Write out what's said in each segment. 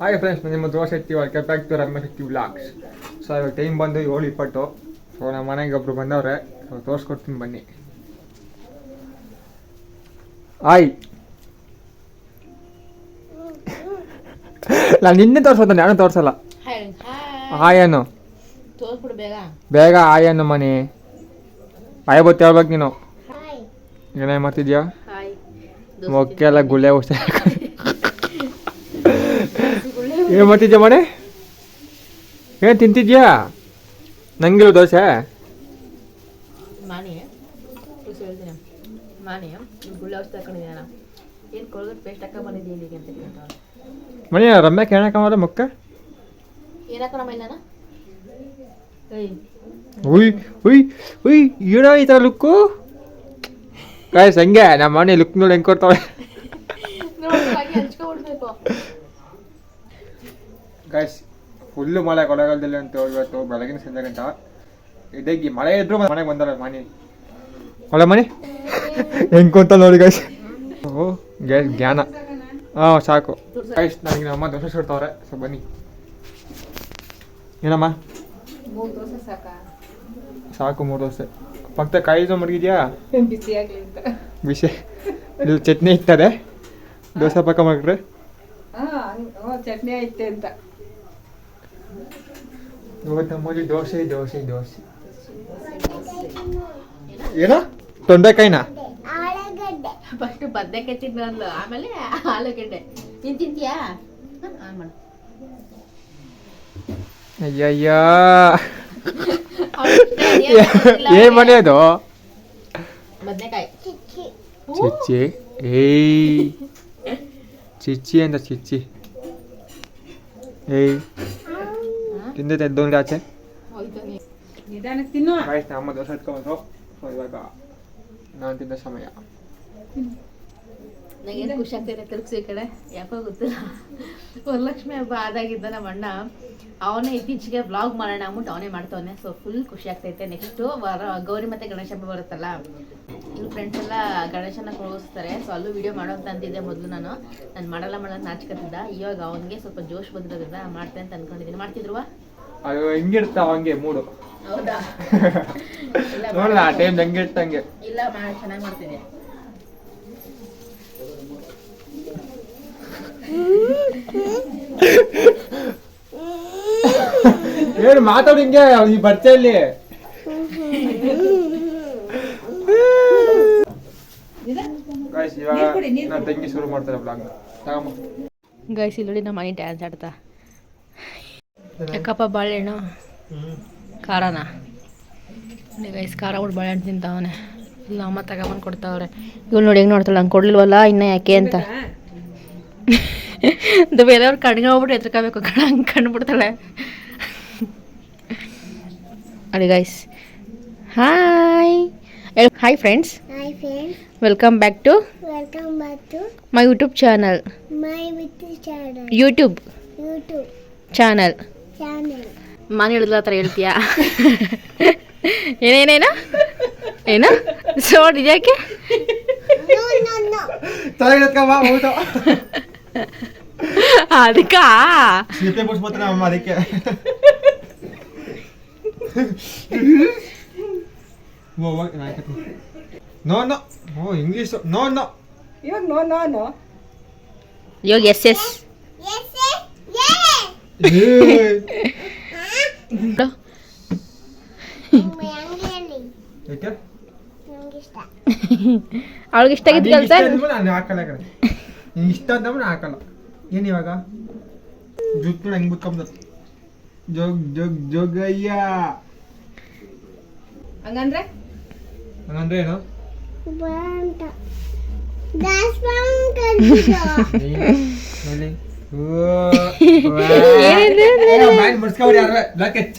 Hi friends, ನಿಮ್ಮ ದೋಸೆ ಎತ್ತಿ welcome back to Ramya Shakti vlogs. So ಇವಾಗ ಟೈಮ್ ಬಂದು 7:20. ಸೊ ನಮ್ಮ ಮನೆಗೆ ಒಬ್ರು ಬಂದವ್ರೆ. ಸೊ ತೋರಿಸ್ಕೊಡ್ತೀನಿ ಬನ್ನಿ. ಹಾಯ್, ನಾನು ನಿನ್ನೆ ತೋರಿಸೋದು, ನಾನು ತೋರಿಸಲ್ಲ. ಹಾಯ್ ಅನ್ನು ಬೇಗ ಹಾಯ್ ಅನ್ನು ಮನೆ. ಹಾಯ್ ಬತ್ತು ಹೇಳ್ಬೇಕು ನೀನು. ಏನೇ ಮಾಡ್ತಿದ್ಯಾ? ಮೊಕ್ಕೆ ಎಲ್ಲ ಗುಳ್ಳೆ ಉಡ್ಸ. ಏನು ಮಾಡ್ತಿದ್ಯಾ ಮನೆ? ಏನು ತಿಂತಿದ್ಯಾ? ನಂಗಿಲ್ಲ ದೋಸೆ. ಮನೆ ರಮ್ಯಕ್ಕೆ ಏನಕ್ಕ ಮೊಕ್ಕ? ಉಯ್ ಉಯ್ ಉಯ್ ಏನೋ ಈ ಥರ ಲುಕ್ಕು ಗಾಯ್ಸ್. ಹಂಗೆ ನಮ್ಮ ಮನೆ ಲುಕ್ ನೋಡಿ ಹೆಂಗೆ ಕೊಡ್ತಾವೆ ಗಾಯ್ಸ್. ಫುಲ್ಲು ಮಳೆ ಕೊಡಗಾಲದಲ್ಲಿ ಅಂತ ಇವತ್ತು ಬೆಳಗಿನ ಸಂಜೆ ಗಂಟ ಇದಾಗಿ ಮಳೆ ಇದ್ರು ಮನೆಗೆ ಬಂದಲ್ಲ ಮನೆ. ಒಳ್ಳೆ ಮನೆ ಹೆಂಗೆ ಅಂತ ನೋಡಿ ಗಾಯ್ಸ್. ಓ ಗ್ಯಾಸ್ ಜ್ಞಾನ. ಹಾಂ ಸಾಕು ಗಾಯ್ಸ್. ನನಗೆ ನಮ್ಮ ದೋಸೆ ಸುಡ್ತಾವ್ರೆ. ಸೊ ಬನ್ನಿ. ಏನಮ್ಮ ಸಾಕು 3 ದೋಸೆ. ಪಕ್ಕ ಕಾಯಿಸೋ ಮಡಗಿದ್ಯಾ? ಬಿಸಿ ಇಲ್ಲಿ ಚಟ್ನಿ ಇರ್ತದೆ. ದೋಸೆ ಪಕ್ಕ ಮಾಡ್ರೆ ಚಟ್ನಿ ಐತೆ ಅಂತ ಇವತ್ತಮ್ಮಲ್ಲಿ ದೋಸೆ ದೋಸೆ ದೋಸೆ. ಏನೋ ತೊಂಡೆಕಾಯಿನ ಫಸ್ಟ್ ಬದನೆಕಾಯಿ ತಿನ್ನಲ್ಲ, ಆಮೇಲೆ ಆಲೂಗಡ್ಡೆ. ನೀನ್ ತಿಂತೀಯಾ? ಅಯ್ಯಯ್ಯ ಏನ್ ಮನೆ ಅದು? ಬದನೆಕಾಯಿ ಚಿಚ್ಚಿ. ಏಯ್ ಚಿಚ್ಚಿ ಅಂತ ಚಿಚ್ಚಿ. ಏಯ್ ತಿಂದೆ ತೆದ್ದೋನ್ಗೆ ಆಚೆ. ನಿಧಾನಕ್ಕೆ ತಿನ್ನು. ನಮ್ಮ ದೋಸೆ ಎತ್ಕೊಂಡ್ರು. ಸೊ ಇವಾಗ ನಾನು ತಿಂದ ಸಮಯ. ನಂಗೇನು ಖುಷಿ ಆಗ್ತೈತೆ ತಿರುಗಿಸಿ ಈ ಕಡೆ. ಯಾಕೋ ಗೊತ್ತಿಲ್ಲ, ವರಲಕ್ಷ್ಮಿ ಹಬ್ಬ ಆದಾಗಿದ್ದ ನಮ್ಮ ಅಣ್ಣ ಅವನೇ ಇತ್ತೀಚೆಗೆ ವ್ಲಾಗ್ ಮಾಡೋಣ ಅಂದ್ಬಿಟ್ಟು ಅವನೇ ಮಾಡ್ತವನೆ. ಸೊ ಫುಲ್ ಖುಷಿ ಆಗ್ತೈತೆ. ನೆಕ್ಸ್ಟು ಗೌರಿ ಮತ್ತು ಗಣೇಶ ಹಬ್ಬ ಬರುತ್ತಲ್ಲ, ಇನ್ನು ಫ್ರೆಂಡ್ಸ್ ಎಲ್ಲ ಗಣೇಶನ ಕೂರಿಸ್ತಾರೆ. ಸೊ ಅಲ್ಲೂ ವಿಡಿಯೋ ಮಾಡೋ ಅಂತ ಅಂತಿದ್ದೆ ಮೊದಲು. ನಾನು ಮಾಡಲ್ಲ ನಾಚ್ಕತ್ತಿದ್ದ. ಇವಾಗ ಅವನಿಗೆ ಸ್ವಲ್ಪ ಜೋಶ್ ಬಂದಿರೋದ್ರಿಂದ ಮಾಡ್ತೇನೆ ಅಂತ ಅನ್ಕೊಂಡಿದ್ದೀನಿ. ಮಾಡ್ತಿದ್ರುವ ಅದು ಹೆಂಗಿರ್ತಾವ ಹಂಗೆ ಮೂಡು. ಹೌದಾ? ನೋಡಲ್ಲ ಆ ಟೈಮ್ ಹೆಂಗಿರ್ತಂಗೆ. ಇಲ್ಲ ಚೆನ್ನಾಗಿ ಮಾಡ್ತೀನಿ. ಏನು ಮಾತಾಡಿ ಹಿಂಗೆ ಈ ಬರ್ಚಲ್ಲಿ. ಇವಾಗ ನಾನು ತಂಗಿ ಶುರು ಮಾಡ್ತಾರೆ ಬ್ಲಾಗ್. ಗೈಸ್ ಇಲ್ಲಿ ನಮ್ಮ ಮನೆ ಡ್ಯಾನ್ಸ್ ಆಡ್ತಾ. ಯಾಕಪ್ಪ ಬಾಳೆಹಣ್ಣು ಖಾರನ? ಗೈಸ್ ಖಾರ ಬಿಟ್ಟು ಬಾಳೆಹಣ್ಣು ತಿಂತಾವನೆ. ಇಲ್ಲ ಅಮ್ಮ ತಗೊಂಬಂದು ಕೊಡ್ತಾವ್ರೆ. ಇವ್ಳು ನೋಡಿ ಹೆಂಗೆ ನೋಡ್ತಾಳೆ, ಹಂಗೆ ಕೊಡ್ಲಿಲ್ವಲ್ಲ ಇನ್ನು ಯಾಕೆ ಅಂತ. ಅದು ಬೇರೆಯವ್ರು ಕಣ್ಗೆ ಹೋಗ್ಬಿಟ್ಟು ಎತ್ಕೋಬೇಕು ಹಂಗೆ ಕಂಡುಬಿಡ್ತಾಳೆ. ಅಡಿ guys. Hi hi friends, welcome back to my YouTube channel. YouTube channel. ನಾನು ಹೇಳಿದ್ರೆ ಆ ಥರ ಹೇಳ್ತೀಯಾ? ಏನೇನೇನ ಏನ ಸೋಡ್ ಇದಕ್ಕೆ ಅದಕ್ಕ ಅದಕ್ಕೆ ನೋ ನೋ. ಓ ಇಂಗ್ಲೀಷ್ ನೋ ನೋ. ಇವಾಗ ನೋ ನೋ ನೋ. ಇವಾಗ ಎಸ್ ಎಸ್. ಅವಳಿಗೆ ಇಷ್ಟ ಆಗಿದ್ದು ಕೆಲಸ ನಾನು ಹಾಕಲ್ಲ. ನಿಂಗೆ ಇಷ್ಟ ಅಂತಂದ್ರೆ ಹಾಕಲ್ಲ. ಏನು ಇವಾಗ ಜುಟ್ಟು ಹೆಂಗೆ ಬಿಟ್ಕೊಂಬ ಜೋಗ್ ಜೋಗ್ ಜೋಗಯ್ಯ. ಹಂಗಂದ್ರೆ ಹಂಗಂದ್ರೆ ಏನು? ಮುಡ್ಸ್ಕೊಬಡಿ ಯಾರವೆ ಬ್ಲಾಕೆಟ್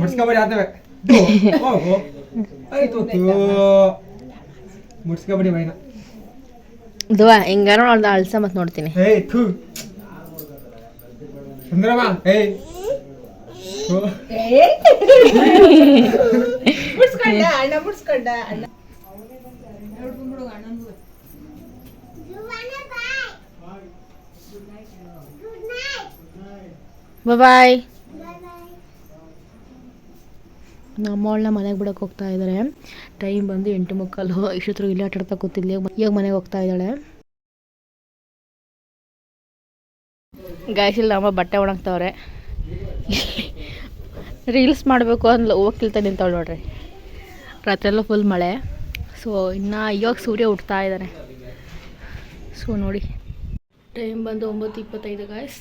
ಮುಡ್ಸ್ಕೊಬಡಿ ಆತವೆ. ಆಯ್ತು ಮುಡ್ಸ್ಕೊಬಡಿ ಮೈನ. ದುವಾ ಹಿಂಗಾರ ಅಳ್ಸ ಮತ್ತೆ ನೋಡ್ತೀನಿ. ಏಯ್ ಥೂ ಸುಂದರಮ್ಮ. ಏಯ್ ಮುಡ್ಸ್ಕೊಂಡ ಅಣ್ಣ ಮುಡ್ಸ್ಕೊಂಡ ಅಣ್ಣ. ಬಾಯ್. ನಮ್ಮವಳನ್ನ ಮನೆಗೆ ಬಿಡೋಕೆ ಹೋಗ್ತಾ ಇದ್ದಾರೆ. ಟೈಮ್ ಬಂದು 8:45. ಇಷ್ಟೊತ್ತರು ಇಲ್ಲೇ ಆಟಾಡ್ತಾ ಕೂತಿದ್ಲಿ. ಈಗ ಮನೆಗೆ ಹೋಗ್ತಾ ಇದ್ದಾಳೆ. ಗಾಯ್ಸಿಲ್ಲ ಅಮ್ಮ ಬಟ್ಟೆ ಒಣಗ್ತಾವ್ರೆ. ರೀಲ್ಸ್ ಮಾಡಬೇಕು ಅಂದ್ಲು ಹೋಗ್ತಿಲ್ತಾ ನಿಂತವಳು ನೋಡ್ರಿ. ರಾತ್ರಿಯೆಲ್ಲ ಫುಲ್ ಮಳೆ. ಸೊ ಇನ್ನು ಇವಾಗ ಸೂರ್ಯ ಹುಟ್ತಾ ಇದ್ದಾನೆ. ಸೊ ನೋಡಿ ಟೈಮ್ ಬಂದು 9:25 ಗಾಯ್ಸ್.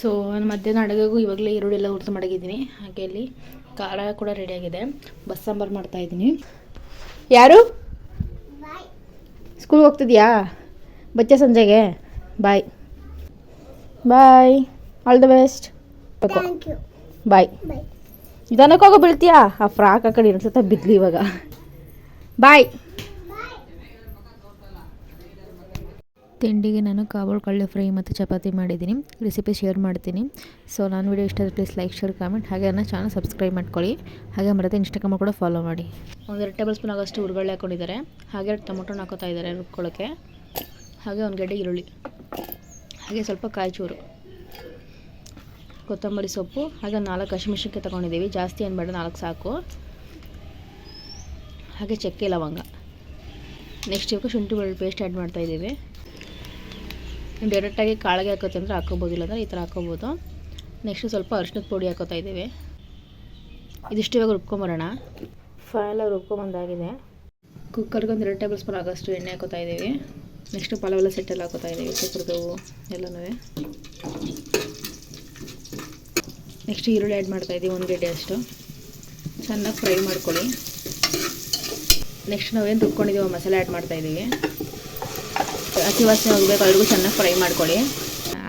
ಸೊ ನಾನು ಮಧ್ಯಾಹ್ನ ಅಡುಗೆಗೂ ಇವಾಗಲೇ ಈರುಳ್ಳಿ ಎಲ್ಲ ಹುರಿದು ಮಡಗಿದ್ದೀನಿ. ಹಾಗೆ ಇಲ್ಲಿ ಖಾರ ಕೂಡ ರೆಡಿಯಾಗಿದೆ. ಬಸ್ ಸಾಂಬಾರು ಮಾಡ್ತಾಯಿದ್ದೀನಿ. ಯಾರು ಸ್ಕೂಲ್ಗೆ ಹೋಗ್ತಿದ್ಯಾ? ಬಚ್ಚೆ ಸಂಜೆಗೆ ಬಾಯ್ ಬಾಯ್, ಆಲ್ ದ ಬೆಸ್ಟ್. ಬಾಯ್. ನಿಧಾನಕ್ಕೆ ಹೋಗೋ ಬೀಳ್ತೀಯಾ? ಆ ಫ್ರಾಕ್ ಆ ಕಡೆ ಇನ್ಸತ್ತ ಬಿದ್ಲಿ ಇವಾಗ. ಬಾಯ್. ತಿಂಡಿಗೆ ನಾನು ಕಾಬೂಲ್ ಕಡಲೆ ಫ್ರೈ ಮತ್ತು ಚಪಾತಿ ಮಾಡಿದ್ದೀನಿ. ರೆಸಿಪಿ ಶೇರ್ ಮಾಡ್ತೀನಿ. ಸೊ ನಾನು ವಿಡಿಯೋ ಇಷ್ಟ ಆದರೆ ಪ್ಲೀಸ್ ಲೈಕ್ ಶೇರ್ ಕಾಮೆಂಟ್. ಹಾಗೆ ನನ್ನ ಚಾನಲ್ ಸಬ್ಸ್ಕ್ರೈಬ್ ಮಾಡ್ಕೊಳ್ಳಿ. ಹಾಗೆ ಮರತ್ತೆ ಇನ್ಸ್ಟಾಗ್ರಾಮ್ ಕೂಡ ಫಾಲೋ ಮಾಡಿ. 1 ಟೇಬಲ್ ಸ್ಪೂನ್ ಆಗೋಷ್ಟು ಹುರ್ಗಡ್ಲೆ ಹಾಕ್ಕೊಂಡಿದ್ದಾರೆ. ಹಾಗೆ 2 ಟೊಮೊಟೊನ ಹಾಕೋತಾ ಇದ್ದಾರೆ ರುಬ್ಕೊಳ್ಳೋಕ್ಕೆ. ಹಾಗೆ 1 ಗೆಡ್ಡೆ ಈರುಳ್ಳಿ, ಹಾಗೆ ಸ್ವಲ್ಪ ಕಾಯಿಚೂರು, ಕೊತ್ತಂಬರಿ ಸೊಪ್ಪು, ಹಾಗೆ 4 ಹಸಿಮೆಣಸಿನ್ಕಾಯಿ ತೊಗೊಂಡಿದ್ದೀವಿ. ಜಾಸ್ತಿ ಏನು ಬೇಡ, 4 ಸಾಕು. ಹಾಗೆ ಚಕ್ಕೆ ಲವಂಗ. ನೆಕ್ಸ್ಟ್ ಇವಾಗ ಶುಂಠಿ ಬೆಳ್ಳುಳ್ಳಿ ಪೇಸ್ಟ್ ಆ್ಯಡ್ ಮಾಡ್ತಾಯಿದ್ದೀವಿ. ಡೈರೆಕ್ಟಾಗಿ ಕಾಳಿಗೆ ಹಾಕೋತ್ತೆ ಅಂದರೆ ಹಾಕೋಬೋದಿಲ್ಲ ಅಂದರೆ ಈ ಥರ ಹಾಕೋಬೋದು. ನೆಕ್ಸ್ಟು ಸ್ವಲ್ಪ ಅರಿಶಿನದ ಪುಡಿ ಹಾಕೋತಾ ಇದ್ದೀವಿ. ಇದಿಷ್ಟು ಇವಾಗ ರುಬ್ಕೊಂಬರೋಣ. ಫೈನಲಾಗಿ ರುಬ್ಕೊಂಬಂದಾಗಿದೆ. ಕುಕ್ಕರ್ಗೆ 1 ಟೇಬಲ್ ಸ್ಪೂನ್ ಆಗೋಷ್ಟು ಎಣ್ಣೆ ಹಾಕೋತಾ ಇದ್ದೀವಿ. ನೆಕ್ಸ್ಟು ಪಲಾವೆಲ್ಲ ಸೆಟ್ಟೆಲ್ಲ ಹಾಕೋತಾ ಇದ್ದೀವಿ, ಚಕ್ರದವು ಎಲ್ಲನೂ. ನೆಕ್ಸ್ಟ್ ಈರುಳ್ಳಿ ಆ್ಯಡ್ ಮಾಡ್ತಾಯಿದ್ದೀವಿ, 1 ಗೆಡ್ಡೆ ಅಷ್ಟು. ಚೆನ್ನಾಗಿ ಫ್ರೈ ಮಾಡ್ಕೊಳ್ಳಿ. ನೆಕ್ಸ್ಟ್ ನಾವೇನು ರುಬ್ಕೊಂಡಿದ್ದೀವೋ ಮಸಾಲೆ ಆ್ಯಡ್ ಮಾಡ್ತಾಯಿದ್ದೀವಿ. ಹಸಿ ವಾಸನೆ ಹೋಗಬೇಕು, ಅಲ್ಲಿಗೂ ಚೆನ್ನಾಗಿ ಫ್ರೈ ಮಾಡ್ಕೊಳ್ಳಿ.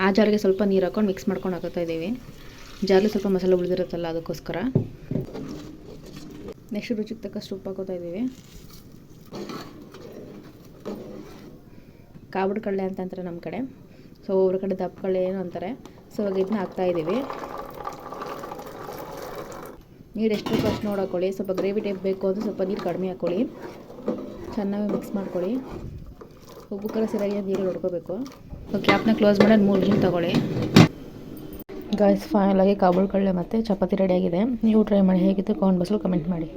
ಆ ಜಾರಿಗೆ ಸ್ವಲ್ಪ ನೀರು ಹಾಕ್ಕೊಂಡು ಮಿಕ್ಸ್ ಮಾಡ್ಕೊಂಡು ಹಾಕೋತಾ ಇದ್ದೀವಿ. ಜಾರಲ್ಲಿ ಸ್ವಲ್ಪ ಮಸಾಲೆ ಉಳಿದಿರುತ್ತಲ್ಲ ಅದಕ್ಕೋಸ್ಕರ. ನೆಕ್ಸ್ಟ್ ರುಚಿಗೆ ತಕ್ಕಷ್ಟು ಉಪ್ಪು ಹಾಕೋತಾ ಇದ್ದೀವಿ. ಕಾಬೂಲ್ ಕಡಲೆ ಅಂತ ಅಂತಾರೆ ನಮ್ಮ ಕಡೆ. ಸೊ ಒಬ್ಬರ ಕಡೆ ದಪ್ಪ ಕಡಲೆ ಏನು ಅಂತಾರೆ. ಸೊ ಇವಾಗ ಇದನ್ನ ಹಾಕ್ತಾಯಿದ್ದೀವಿ. ನೀರು ಎಷ್ಟು ಬೇಕು ಅಷ್ಟು ನೋಡಿ ಹಾಕ್ಕೊಳ್ಳಿ. ಸ್ವಲ್ಪ ಗ್ರೇವಿ ಟೈಪ್ ಬೇಕು ಅಂದರೆ ಸ್ವಲ್ಪ ನೀರು ಕಡಿಮೆ ಹಾಕ್ಕೊಳ್ಳಿ. ಚೆನ್ನಾಗಿ ಮಿಕ್ಸ್ ಮಾಡ್ಕೊಳ್ಳಿ. ಉಪ್ಪು ಖಾರ ಸರಿಯಾಗಿ ನೀರು ನೋಡ್ಕೋಬೇಕು. ಕ್ಯಾಪ್ನ ಕ್ಲೋಸ್ ಮಾಡಿ 3 ವಿಷಲ್ ತೊಗೊಳ್ಳಿ. ಗಾಯ್ಸ್ ಫೈನಲಾಗಿ ಕಾಬೂಲ್ ಕಡಲೆ ಮತ್ತು ಚಪಾತಿ ರೆಡಿಯಾಗಿದೆ. ನೀವು ಟ್ರೈ ಮಾಡಿ, ಹೇಗಿತ್ತು ಕಾಮೆಂಟ್ ಬಾಕ್ಸಲ್ಲಿ ಕಮೆಂಟ್ ಮಾಡಿ.